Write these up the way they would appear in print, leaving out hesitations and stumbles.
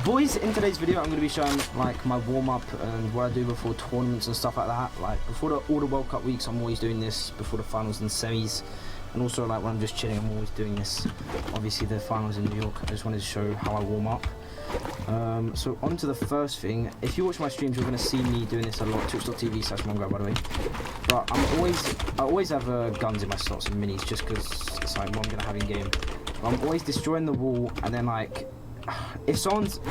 Boys, in today's video I'm going to be showing like my warm-up and what I do before tournaments and stuff like that. Like before all the World Cup weeks I'm always doing this, before the finals and semis, and also like when I'm just chilling I'm always doing this. Obviously the finals in New York, I just wanted to show how I warm up. So on to the first thing. If you watch my streams you're going to see me doing this a lot, twitch.tv/Mongraal by the way. But I always have guns in my slots and minis just because it's like what I'm going to have in game. I'm always destroying the wall, and then like if someone's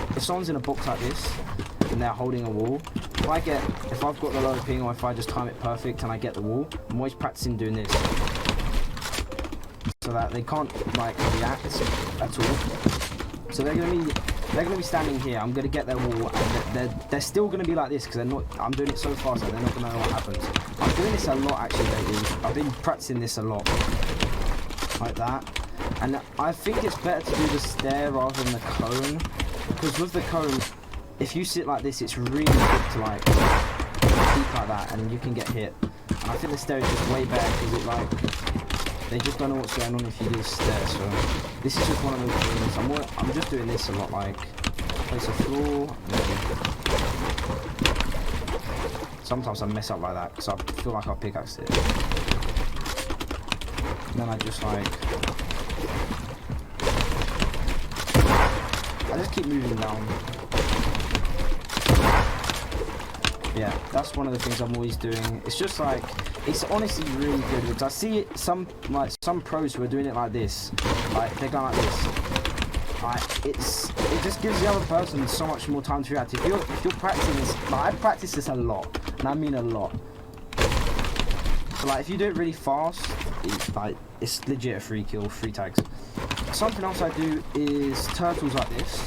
in a box like this and they're holding a wall, if I've got the low ping or if I just time it perfect and I get the wall, I'm always practicing doing this so that they can't like react at all. So they're gonna be standing here. I'm gonna get their wall, and they're still gonna be like this because they're not. I'm doing it so fast that they're not gonna know what happens. I'm doing this a lot actually lately. I've been practicing this a lot, like that. And I think it's better to do the stair rather than the cone, because with the cone, if you sit like this, it's really good to like keep like that, and you can get hit. And I think the stair is just way better because it like they just don't know what's going on if you do the stair. So this is just one of those things. I'm just doing this a lot, like place a floor. Sometimes I mess up like that because I feel like I'll pickaxe it. And then I just like. I just keep moving down. Yeah, that's one of the things I'm always doing. It's just like, it's honestly really good because I see it, some pros who are doing it like this, like they're going like this. Like it just gives the other person so much more time to react. If you're practicing this, like I practice this a lot, and I mean a lot. So like if you do it really fast, it's legit a free kill, 3 tags. Something else I do is turtles like this.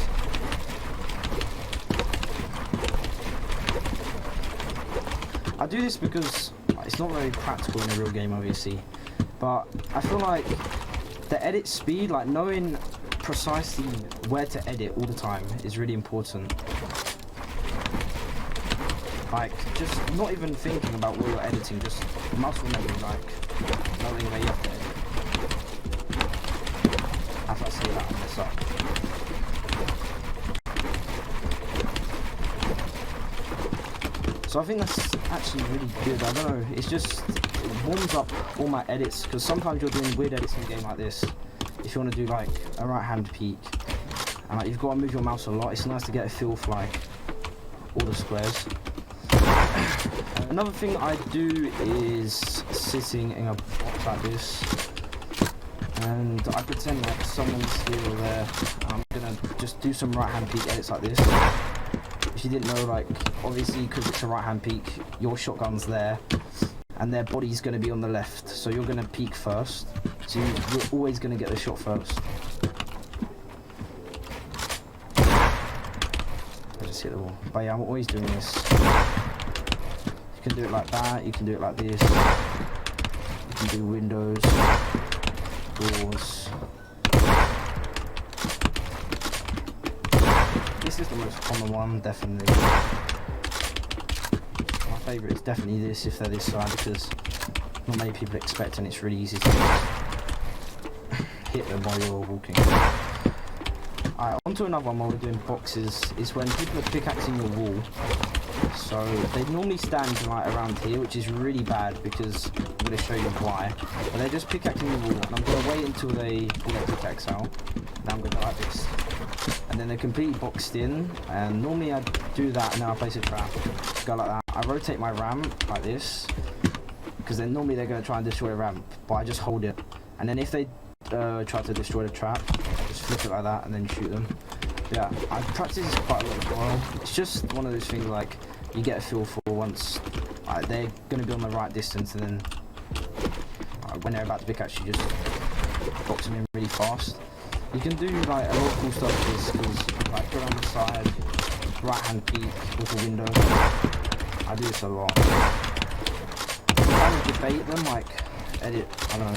I do this because it's not very practical in a real game obviously, but I feel like the edit speed, like knowing precisely where to edit all the time is really important. Like just not even thinking about what you're editing, just muscle memory, like knowing where you have to edit. As I say that, I mess up. So I think that's actually really good. I don't know, it warms up all my edits, because sometimes you're doing weird edits in a game like this. If you want to do like a right hand peek, and like, you've got to move your mouse a lot, it's nice to get a feel for like all the squares. Another thing I do is sitting in a box like this. And I pretend like someone's here or there. I'm gonna just do some right hand peek edits like this. If you didn't know, like obviously because it's a right hand peek, your shotgun's there and their body's gonna be on the left, so you're gonna peek first, so you're always gonna get the shot first. I just hit the wall. But yeah, I'm always doing this. You can do it like that, you can do it like this, you can do windows, doors. This is the most common one, definitely. My favourite is definitely this if they're this side, because not many people expect, and it's really easy to hit them while you're walking. Alright, on to another one while we're doing boxes, is when people are pickaxing your wall. So they normally stand like around here, which is really bad because I'm going to show you why. But they're just pickaxing the wall, and I'm going to wait until they pull their pickaxe out. Now I'm going to go like this, and then they're completely boxed in. And normally I do that, and then I place a trap. Go like that. I rotate my ramp like this, because then normally they're going to try and destroy a ramp, but I just hold it. And then if they try to destroy the trap, I just flip it like that and then shoot them. Yeah, I practice this quite a lot as well. It's just one of those things like you get a feel for once they're going to be on the right distance, and then when they're about to pick, actually just box them in really fast. You can do like a lot of cool stuff with this, because like go around the side, right hand peek with the window. I do this a lot. Kind of debate them, like edit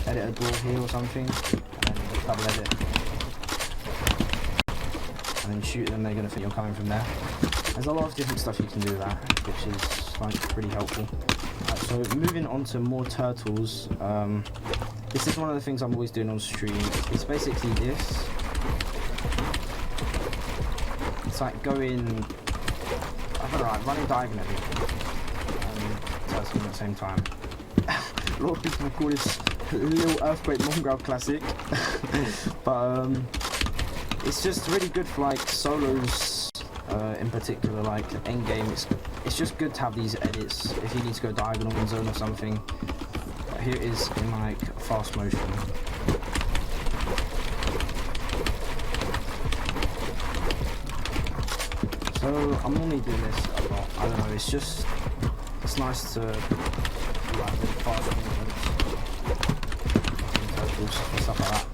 a door here or something, and then double edit. And then shoot them, they're going to think you're coming from there. There's a lot of different stuff you can do with that, which is like pretty helpful. So moving on to more turtles, this is one of the things I'm always doing on stream. It's basically this. it's like going, I don't know, like running diagonally and touching at the same time. A lot of people call this Little Earthquake Mongraal classic, but it's just really good for like solos in particular, like end game. It's just good to have these edits if you need to go diagonal in zone or something. But here it is in like fast motion. So I'm normally doing this a lot. I don't know. It's nice to do like really fast movements, circles and stuff like that.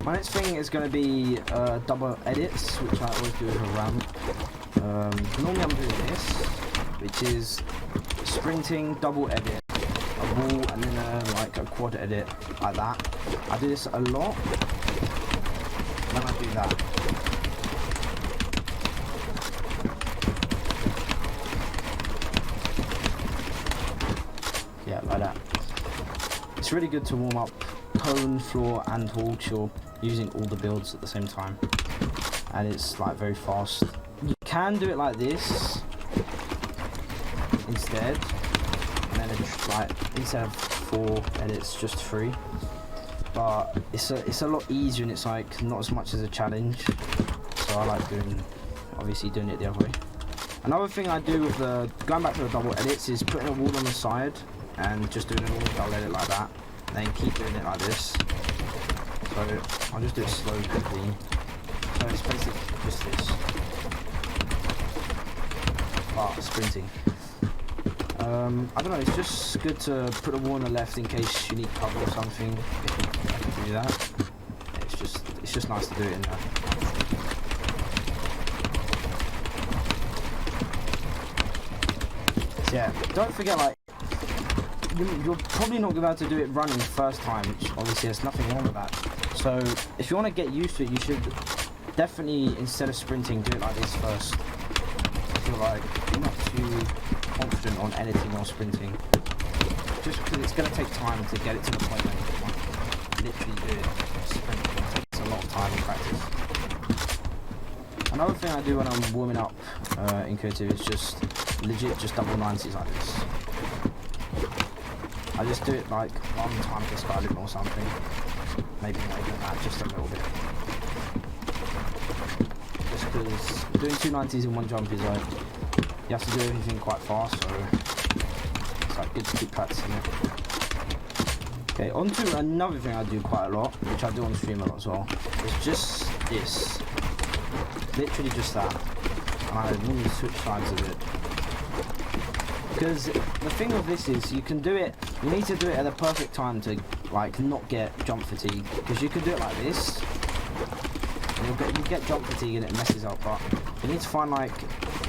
My next thing is going to be double edits, which I always do with a ramp. Normally I'm doing this, which is sprinting, double edit, a wall, and then like a quad edit, like that. I do this a lot, then I do that. Yeah, like that. It's really good to warm up cone, floor, and wall. You're using all the builds at the same time, and it's like very fast. You can do it like this instead, and then it's like instead of 4 edits, just 3. But it's a lot easier, and it's like not as much as a challenge. So I like obviously doing it the other way. Another thing I do with going back to the double edits is putting a wall on the side and just doing a normal double edit like that, and then keep doing it like this. So I'll just do it slowly, quickly. So it's basically just this. Sprinting. I don't know, it's just good to put a wall on the left in case you need cover or something. If you can do that, it's just nice to do it in there. So yeah, don't forget, like, you're probably not about to do it running first time, which obviously there's nothing wrong with that. So if you want to get used to it, you should definitely, instead of sprinting, do it like this first. If you're like not too confident on editing or sprinting, just because it's going to take time to get it to the point where you can literally do it sprinting. It takes a lot of time in practice. Another thing I do when I'm warming up in creative is just legit just double 90s like this. I just do it like one time per skylip or something. Maybe not even that, just a little bit. Just because doing 290s in one jump is like, you have to do everything quite fast, so it's like good to keep practicing it. Okay, on to another thing I do quite a lot, which I do on stream a lot as well. It's just this. Literally just that. And I normally switch sides of it. Because the thing with this is, you can do it, you need to do it at the perfect time to like not get jump fatigue. Because you can do it like this, and you get jump fatigue and it messes up, but you need to find like,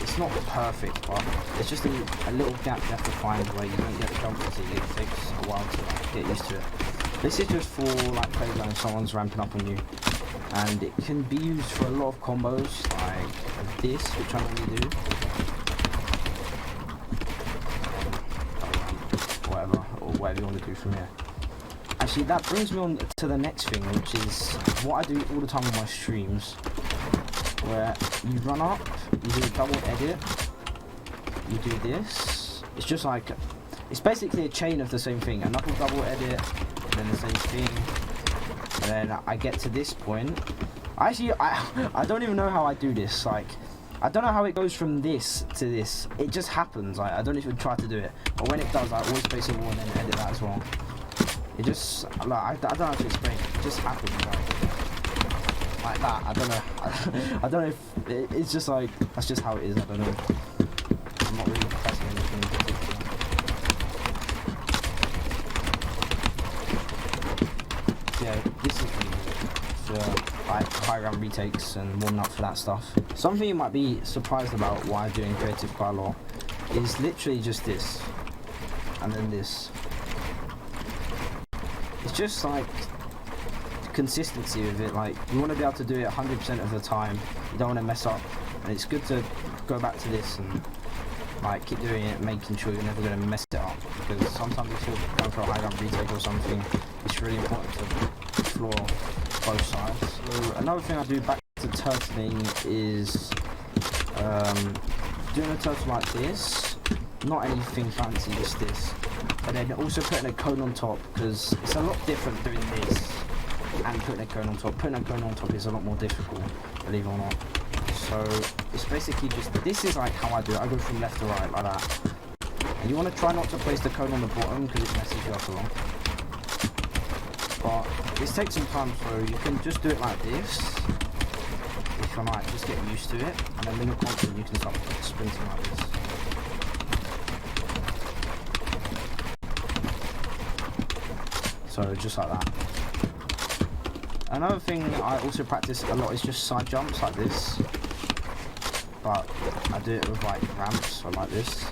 it's not perfect, but it's just a little gap you have to find where you don't get jump fatigue. It takes a while to like, get used to it. This is just for like playground, someone's ramping up on you. And it can be used for a lot of combos, like this, which I normally do. Whatever you want to do from here. Actually, that brings me on to the next thing, which is what I do all the time on my streams, where you run up, you do a double edit, you do this. It's just like, it's basically a chain of the same thing. Another double edit, and then the same thing, and then I get to this point. Actually, I don't even know how I do this. Like, I don't know how it goes from this to this. It just happens. Like, I don't even try to do it. But when it does, I always place a wall and then edit that as well. It just, like, I don't know how to explain it. It just happens, like that. I don't know. I don't know if, it's just like, that's just how it is. I don't know. I'm not really pressing anything in particular. So yeah, this is really good for like high round retakes and warming up for that stuff. Something you might be surprised about why I'm doing creative quite a lot is literally just this, and then this. It's just like consistency with it. Like, you want to be able to do it 100% of the time. You don't want to mess up, and it's good to go back to this and like keep doing it, making sure you're never going to mess it up. Because sometimes if you're going for a high round retake or something, it's really important to floor both sides. So another thing I do back to turtling is doing a turtle like this, not anything fancy, just this. And then also putting a cone on top, because it's a lot different doing this and putting a cone on top. Putting a cone on top is a lot more difficult, believe it or not. So it's basically just, this is like how I do it. I go from left to right like that. And you want to try not to place the cone on the bottom because it messes you up a lot. But this takes some time, so you can just do it like this. If you like, just get used to it. And then when you're confident, you can start sprinting like this. So just like that. Another thing I also practice a lot is just side jumps like this. But I do it with like ramps or like this.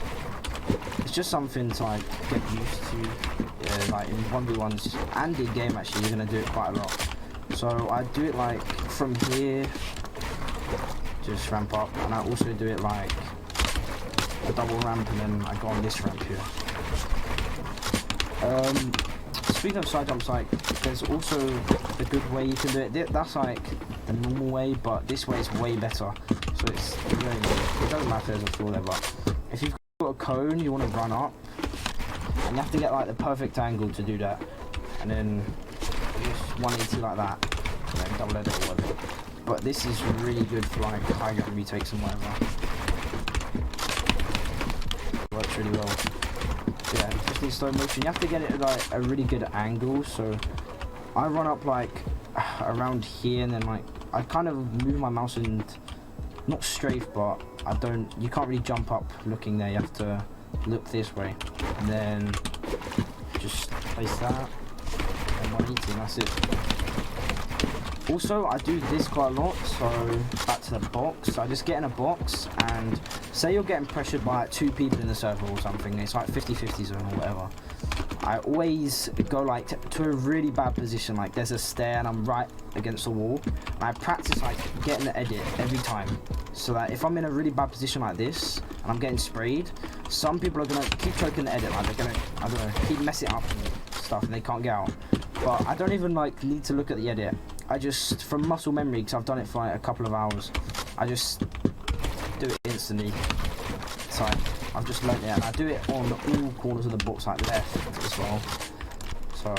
It's just something to like get used to, like in 1v1s and in game actually, you're going to do it quite a lot. So I do it like from here, just ramp up, and I also do it like a double ramp and then I go on this ramp here. Speaking of side jumps, like there's also the good way you can do it. That's like the normal way, but this way is way better. So it's really, it doesn't matter if there's a floor there, but if you've got a cone, you want to run up, and you have to get like the perfect angle to do that, and then just 180 like that, and then double edit or whatever. But this is really good for like high ground retakes and whatever. It works really well. Yeah, just in slow motion, you have to get it at like a really good angle. So I run up like around here, and then like I kind of move my mouse and not strafe, but I don't, you can't really jump up looking there, you have to look this way, and then just place that and 180, and that's it. Also, I do this quite a lot, so back to the box. I just get in a box, and say you're getting pressured by like 2 people in the circle or something, it's like 50-50 zone or whatever. I always go like to a really bad position, like there's a stair and I'm right against the wall, and I practice like getting the edit every time, so that if I'm in a really bad position like this and I'm getting sprayed, some people are gonna keep choking the edit, like they're gonna, I don't know, keep messing up and stuff, and they can't get out. But I don't even like need to look at the edit. I just, from muscle memory, because I've done it for like a couple of hours, I just do it instantly. So I've just learnt it, and I do it on all corners of the box, like left as well. So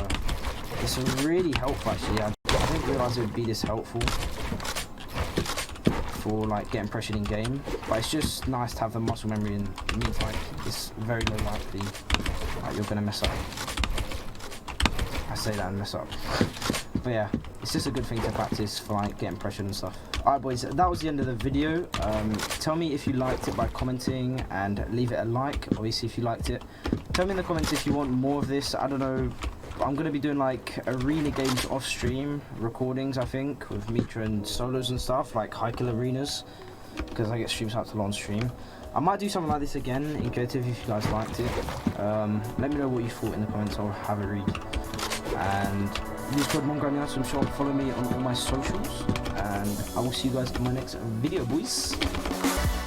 it's really helpful actually. I didn't realise it would be this helpful for like getting pressured in game, but it's just nice to have the muscle memory, and it means like it's very low likely like you're gonna mess up. I say that and mess up. But yeah, it's just a good thing to practice for like getting pressured and stuff. Alright boys, that was the end of the video. Tell me if you liked it by commenting, and leave it a like, obviously, if you liked it. Tell me in the comments if you want more of this. I don't know, I'm going to be doing like arena games off stream, recordings I think, with Mitra and solos and stuff, like high kill arenas, because I get streams out to launch stream. I might do something like this again in creative if you guys liked it. Let me know what you thought in the comments, I'll have a read. And use code Mongraal, so I'm sure follow me on all my socials, and I will see you guys in my next video, boys.